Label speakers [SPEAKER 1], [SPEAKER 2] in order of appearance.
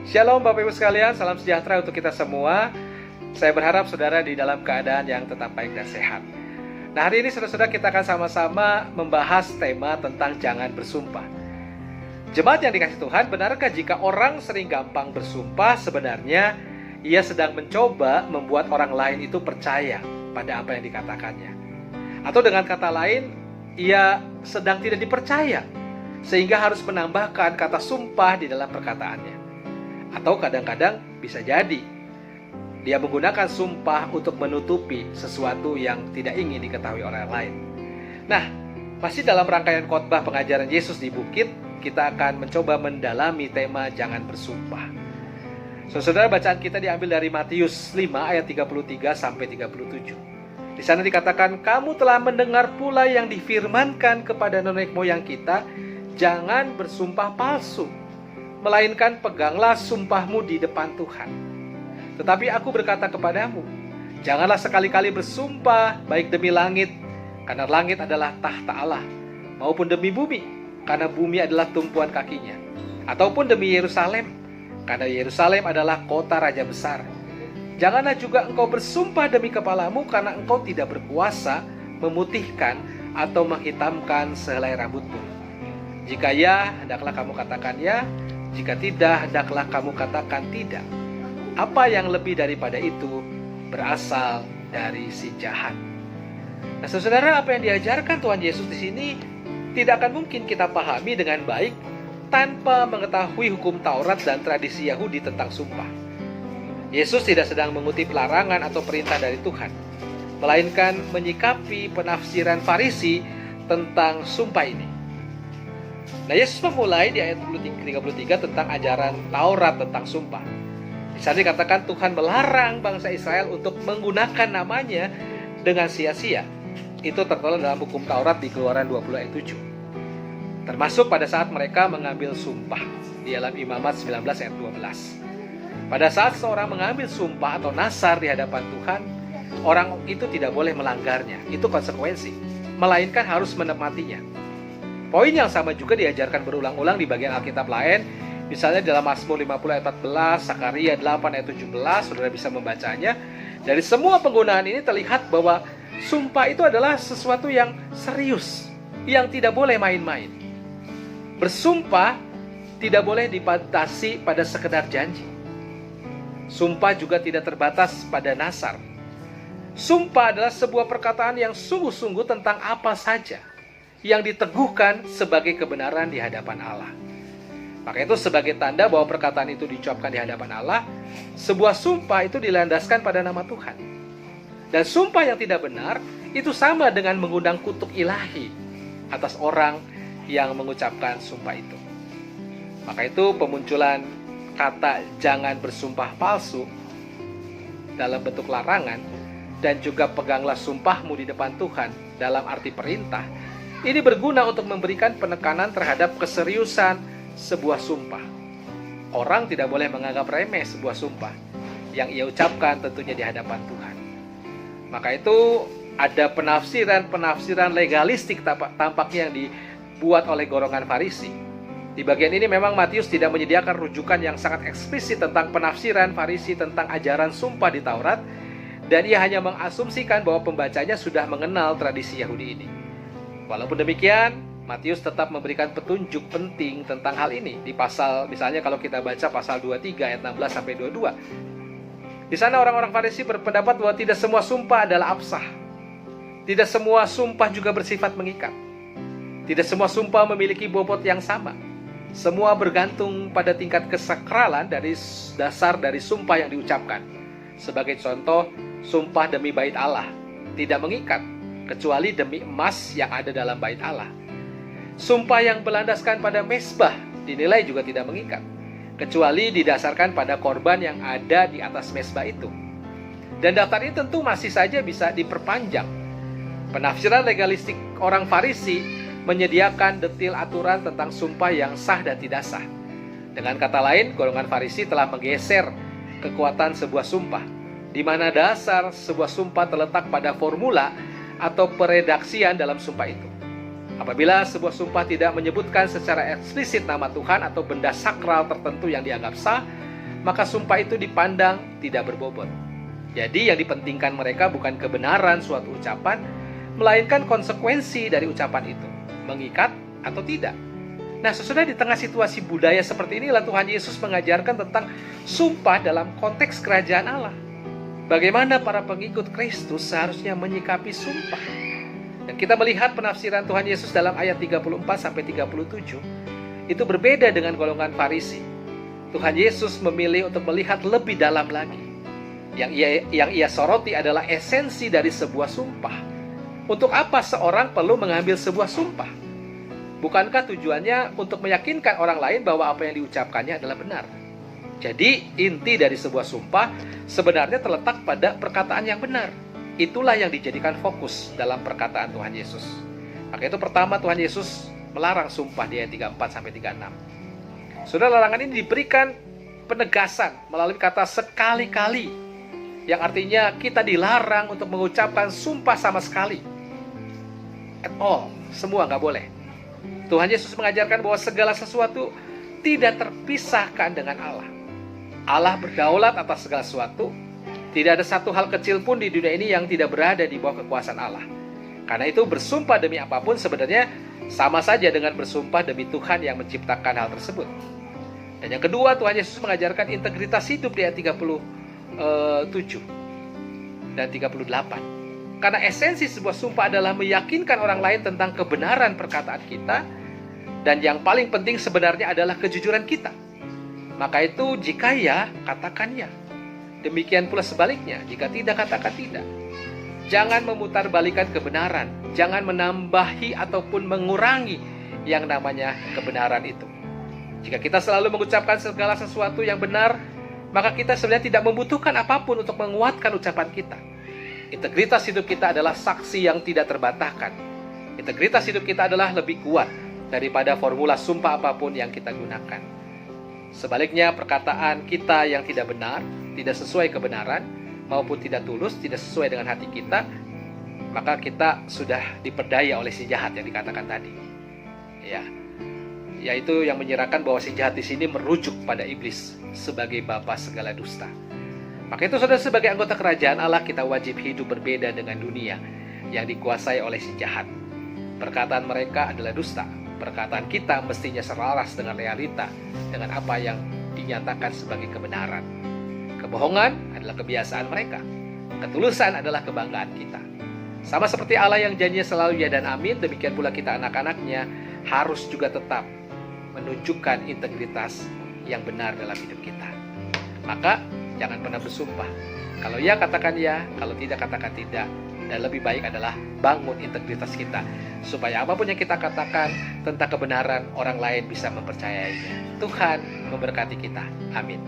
[SPEAKER 1] Shalom Bapak Ibu sekalian, salam sejahtera untuk kita semua. Saya berharap saudara di dalam keadaan yang tetap baik dan sehat. Nah, hari ini saudara-saudara kita akan sama-sama membahas tema tentang jangan bersumpah. Jemaat yang dikasihi Tuhan, benarkah jika orang sering gampang bersumpah, sebenarnya ia sedang mencoba membuat orang lain itu percaya pada apa yang dikatakannya? Atau dengan kata lain, ia sedang tidak dipercaya, sehingga harus menambahkan kata sumpah di dalam perkataannya? Atau kadang-kadang bisa jadi dia menggunakan sumpah untuk menutupi sesuatu yang tidak ingin diketahui orang lain. Nah, masih dalam rangkaian khotbah pengajaran Yesus di bukit, kita akan mencoba mendalami tema jangan bersumpah. Saudara, bacaan kita diambil dari Matius 5 ayat 33 sampai 37. Di sana dikatakan, "Kamu telah mendengar pula yang difirmankan kepada nenek moyang kita, jangan bersumpah palsu, melainkan peganglah sumpahmu di depan Tuhan. Tetapi aku berkata kepadamu, janganlah sekali-kali bersumpah baik demi langit, karena langit adalah tahta Allah, maupun demi bumi, karena bumi adalah tumpuan kakinya, ataupun demi Yerusalem, karena Yerusalem adalah kota raja besar. Janganlah juga engkau bersumpah demi kepalamu, karena engkau tidak berkuasa memutihkan atau menghitamkan sehelai rambutmu. Jika ya, hendaklah kamu katakan ya. Jika tidak, hendaklah kamu katakan tidak. Apa yang lebih daripada itu berasal dari si jahat." Nah, saudara, apa yang diajarkan Tuhan Yesus di sini tidak akan mungkin kita pahami dengan baik tanpa mengetahui hukum Taurat dan tradisi Yahudi tentang sumpah. Yesus tidak sedang mengutip larangan atau perintah dari Tuhan, melainkan menyikapi penafsiran Farisi tentang sumpah ini. Nah, Yesus memulai di ayat 33 tentang ajaran Taurat tentang sumpah. Di sana dikatakan Tuhan melarang bangsa Israel untuk menggunakan namanya dengan sia-sia. Itu tertera dalam hukum Taurat di Keluaran 20 ayat 7. Termasuk pada saat mereka mengambil sumpah di dalam Imamat 19 ayat 12. Pada saat seorang mengambil sumpah atau nasar di hadapan Tuhan, orang itu tidak boleh melanggarnya. Itu konsekuensi, melainkan harus menepatinya. Poin yang sama juga diajarkan berulang-ulang di bagian Alkitab lain, misalnya dalam Mazmur 50 ayat 14, Sakaria 8 ayat 17, saudara bisa membacanya. Dari semua penggunaan ini terlihat bahwa sumpah itu adalah sesuatu yang serius, yang tidak boleh main-main. Bersumpah tidak boleh dibatasi pada sekedar janji. Sumpah juga tidak terbatas pada nasar. Sumpah adalah sebuah perkataan yang sungguh-sungguh tentang apa saja yang diteguhkan sebagai kebenaran di hadapan Allah. Maka itu sebagai tanda bahwa perkataan itu diucapkan di hadapan Allah, sebuah sumpah itu dilandaskan pada nama Tuhan. Dan sumpah yang tidak benar itu sama dengan mengundang kutuk ilahi atas orang yang mengucapkan sumpah itu. Maka itu pemunculan kata jangan bersumpah palsu dalam bentuk larangan dan juga peganglah sumpahmu di depan Tuhan dalam arti perintah, ini berguna untuk memberikan penekanan terhadap keseriusan sebuah sumpah. Orang tidak boleh menganggap remeh sebuah sumpah yang ia ucapkan tentunya di hadapan Tuhan. Maka itu ada penafsiran legalistik tampaknya yang dibuat oleh golongan Farisi. Di bagian ini memang Matius tidak menyediakan rujukan yang sangat eksplisit tentang penafsiran Farisi tentang ajaran sumpah di Taurat, dan ia hanya mengasumsikan bahwa pembacanya sudah mengenal tradisi Yahudi ini. Walaupun demikian, Matius tetap memberikan petunjuk penting tentang hal ini di pasal, misalnya kalau kita baca pasal 23 ayat 16 sampai 22. Di sana orang-orang Farisi berpendapat bahwa tidak semua sumpah adalah absah. Tidak semua sumpah juga bersifat mengikat. Tidak semua sumpah memiliki bobot yang sama. Semua bergantung pada tingkat kesakralan dari dasar dari sumpah yang diucapkan. Sebagai contoh, sumpah demi bait Allah tidak mengikat, kecuali demi emas yang ada dalam bait Allah. Sumpah yang berlandaskan pada mezbah dinilai juga tidak mengikat, kecuali didasarkan pada korban yang ada di atas mezbah itu. Dan daftar ini tentu masih saja bisa diperpanjang. Penafsiran legalistik orang Farisi menyediakan detail aturan tentang sumpah yang sah dan tidak sah. Dengan kata lain, golongan Farisi telah menggeser kekuatan sebuah sumpah, di mana dasar sebuah sumpah terletak pada formula atau peredaksian dalam sumpah itu. Apabila sebuah sumpah tidak menyebutkan secara eksplisit nama Tuhan atau benda sakral tertentu yang dianggap sah, maka sumpah itu dipandang tidak berbobot. Jadi yang dipentingkan mereka bukan kebenaran suatu ucapan, melainkan konsekuensi dari ucapan itu, mengikat atau tidak. Nah, sesudah di tengah situasi budaya seperti inilah Tuhan Yesus mengajarkan tentang sumpah dalam konteks kerajaan Allah. Bagaimana para pengikut Kristus seharusnya menyikapi sumpah. Dan kita melihat penafsiran Tuhan Yesus dalam ayat 34-37, itu berbeda dengan golongan Farisi. Tuhan Yesus memilih untuk melihat lebih dalam lagi. Yang ia soroti adalah esensi dari sebuah sumpah. Untuk apa seorang perlu mengambil sebuah sumpah? Bukankah tujuannya untuk meyakinkan orang lain bahwa apa yang diucapkannya adalah benar? Jadi, inti dari sebuah sumpah sebenarnya terletak pada perkataan yang benar. Itulah yang dijadikan fokus dalam perkataan Tuhan Yesus. Maka itu pertama Tuhan Yesus melarang sumpah di ayat 34-36. Saudara, larangan ini diberikan penegasan melalui kata sekali-kali, yang artinya kita dilarang untuk mengucapkan sumpah sama sekali. At all, semua nggak boleh. Tuhan Yesus mengajarkan bahwa segala sesuatu tidak terpisahkan dengan Allah. Allah berdaulat atas segala sesuatu. Tidak ada satu hal kecil pun di dunia ini yang tidak berada di bawah kekuasaan Allah. Karena itu bersumpah demi apapun sebenarnya sama saja dengan bersumpah demi Tuhan yang menciptakan hal tersebut. Dan yang kedua, Tuhan Yesus mengajarkan integritas hidup di ayat 37 dan 38. Karena esensi sebuah sumpah adalah meyakinkan orang lain tentang kebenaran perkataan kita, dan yang paling penting sebenarnya adalah kejujuran kita. Maka itu jika ya, katakan ya. Demikian pula sebaliknya, jika tidak, katakan tidak. Jangan memutarbalikkan kebenaran, jangan menambahi ataupun mengurangi yang namanya kebenaran itu. Jika kita selalu mengucapkan segala sesuatu yang benar, maka kita sebenarnya tidak membutuhkan apapun untuk menguatkan ucapan kita. Integritas hidup kita adalah saksi yang tidak terbantahkan. Integritas hidup kita adalah lebih kuat daripada formula sumpah apapun yang kita gunakan. Sebaliknya, perkataan kita yang tidak benar, tidak sesuai kebenaran, maupun tidak tulus, tidak sesuai dengan hati kita, maka kita sudah diperdaya oleh si jahat yang dikatakan tadi. Yaitu yang menyerahkan bahwa si jahat di sini merujuk pada iblis sebagai bapa segala dusta. Maka itu saudara, sebagai anggota kerajaan Allah, kita wajib hidup berbeda dengan dunia yang dikuasai oleh si jahat. Perkataan mereka adalah dusta. Perkataan kita mestinya selaras dengan realita, dengan apa yang dinyatakan sebagai kebenaran. Kebohongan adalah kebiasaan mereka. Ketulusan adalah kebanggaan kita. Sama seperti Allah yang janjinya selalu ya dan amin, demikian pula kita anak-anaknya harus juga tetap menunjukkan integritas yang benar dalam hidup kita. Maka jangan pernah bersumpah. Kalau ya, katakan ya. Kalau tidak, katakan tidak. Dan lebih baik adalah bangun integritas kita, supaya apapun yang kita katakan tentang kebenaran, orang lain bisa mempercayainya. Tuhan memberkati kita. Amin.